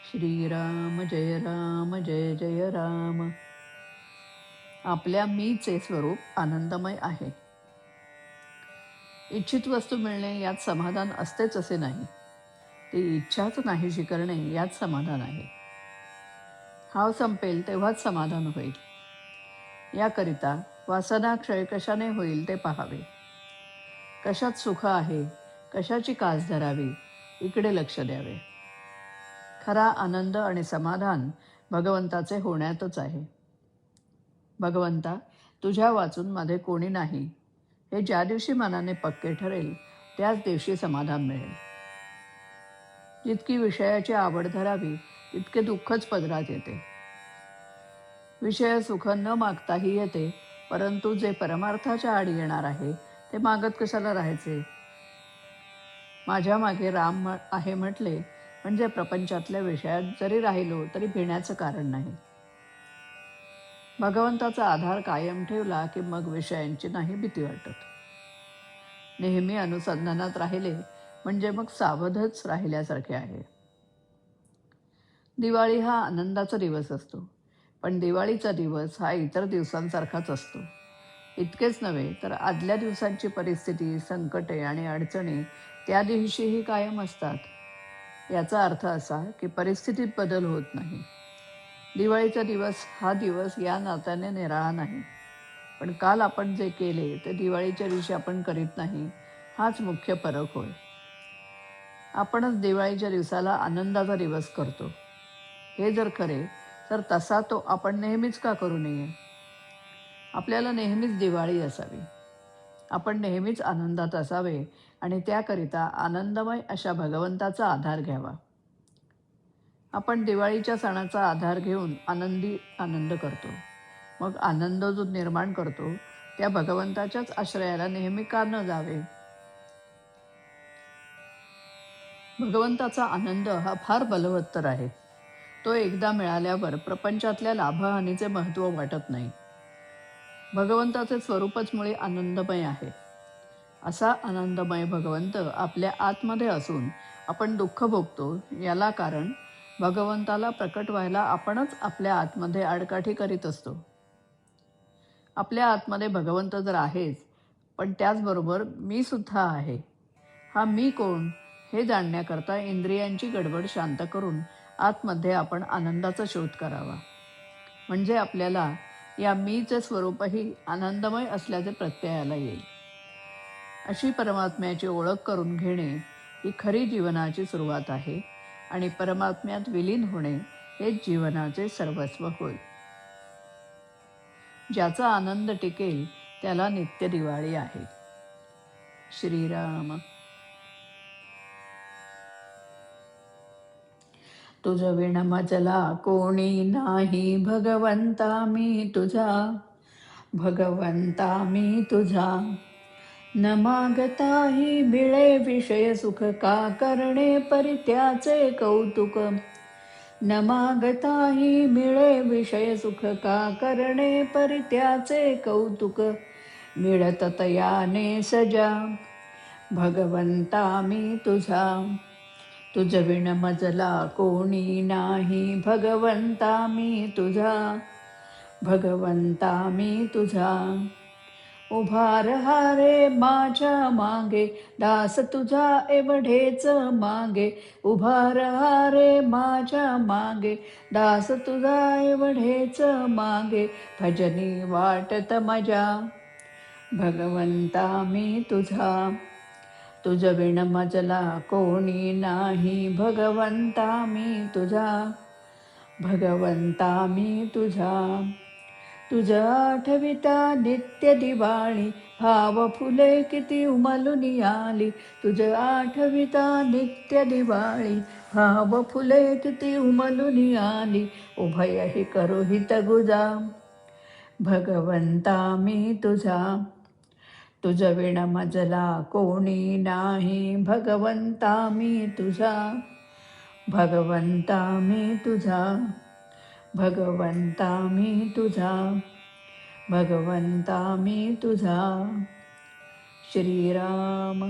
श्रीराम जय जय राम. आपल्या मीचे स्वरूप आनंदमय आहे. इच्छित वस्तू मिळणे यात समाधान असतेच असे नाही. ती इच्छाच नाहीशी करणे यात समाधान आहे. हाव संपेल तेव्हाच समाधान होईल. याकरिता वासना क्षय कशाने होईल ते पाहावे. कशात सुख आहे, कशाची कास धरावी, इकडे लक्ष द्यावे. खरा आनंद आणि समाधान भगवंताचे होण्यातच आहे. भगवंता, तुझ्या वाचून माझे कोणी नाही, हे ज्या दिवशी मनाने पक्के ठरेल त्याच दिवशी समाधान मिळेल. जितकी विषयाची आवड धरावी तितके दुःखच पदरात येते. विषय सुख न मागताही येते, परंतु जे परमार्थाच्या आडी येणार आहे ते मागत कशाला राहायचे. माझ्या मागे राम आहे म्हटले म्हणजे प्रपंचातल्या विषयात जरी राहिलो तरी भिण्याचं कारण नाही. भगवंताचा आधार कायम ठेवला की मग विषयांची नाही भीती वाटत. नेहमी अनुसंधानात राहिले म्हणजे मग सावधच राहिल्यासारखे आहे. दिवाळी हा आनंदाचा दिवस असतो, पण दिवाळीचा दिवस हा इतर दिवसांसारखाच असतो. इतकेच नव्हे तर आदल्या दिवसांची परिस्थिती, संकटे आणि अडचणी त्या दिवशीही कायम असतात. याचा अर्थ असा की परिस्थितीत बदल होत नाही. दिवाळीचा दिवस हा दिवस या नात्याने निराळा नाही, पण काल आपण जे केले ते दिवाळीच्या दिवशी आपण करीत नाही, हाच मुख्य फरक होय. आपणच दिवाळीच्या दिवसाला आनंदाचा दिवस करतो. हे जर खरे तर तसा तो आपण नेहमीच का करू नये. आपल्याला नेहमीच दिवाळी असावी. आपण नेहमीच आनंदात असावे आणि त्याकरिता आनंदमय अशा भगवंताचा आधार घ्यावा. आपण दिवाळीच्या सणाचा आधार घेऊन आनंद करतो. मग आनंद जो निर्माण करतो त्या भगवंताच्याच आश्रयाला नेहमी का न जावे. भगवंताचा आनंद हा फार बलवत्तर आहे. तो एकदा मिळाल्यावर प्रपंचातल्या लाभहानीचे महत्त्व वाटत नाही. भगवंताचे स्वरूपच मुळे आनंदमय आहे. असा आनंदमय भगवंत आपल्या आतमध्ये असून आपण दुःख भोगतो, याला कारण भगवंताला प्रकट व्हायला आपणच आपल्या आतमध्ये आडकाठी करीत असतो. आपल्या आतमध्ये भगवंत जर आहेच, पण त्याचबरोबर मी सुद्धा आहे. हा मी कोण हे जाणण्याकरता इंद्रियांची गडबड शांत करून आतमध्ये आपण आनंदाचा शोध करावा. म्हणजे आपल्याला या मीचे स्वरूपही आनंदमय असल्याचे प्रत्ययाला येईल. अशी परमात्म्याची ओळख करून घेणे ही खरी जीवनाची सुरुवात आहे आणि परमात्म्यात विलीन होणे हेच जीवनाचे सर्वस्व होय. ज्याचा आनंद टिकेल त्याला नित्य दिवाळी आहे. श्रीराम. तुझ विण मजला कोणी नाही, भगवंता मी तुझा, भगवंता मी तुझा. न मागताही मिळे विषय सुख, का करणे परित्याचे कौतुक. न मागताही मिळे विषय सुख, का करणे परित्याचे कौतुक. मिळत तयाने सजा, भगवंता मी तुझा. तुझ विण मजला कोणी नाही, भगवंता मी तुझा, भगवंता मी तुझा. उभा रहा रे माझ्या मागे, दास तुझा एवढेच मागे. उभा रहा रे माझ्या मागे, दास तुझा एवढेच मागे. भजनी वाटत मजा, भगवंता मी तुझा. तुझ विण मजला कोणी नाही, भगवंता मी तुझा, भगवंता मी तुझा. तुझ आठविता नित्य दिवाळी, भाव फुले किती उमलून आली. तुझ आठविता नित्य दिवाळी, भाव फुले किती उमलून आली. उभय हि करू हित गुजा, भगवंता मी तुझा. तुझ विण मजला कोणी नाही, भगवंता मी तुझा, भगवंता मी तुझा, भगवंता मी तुझा, भगवंता मी तुझा. श्रीराम.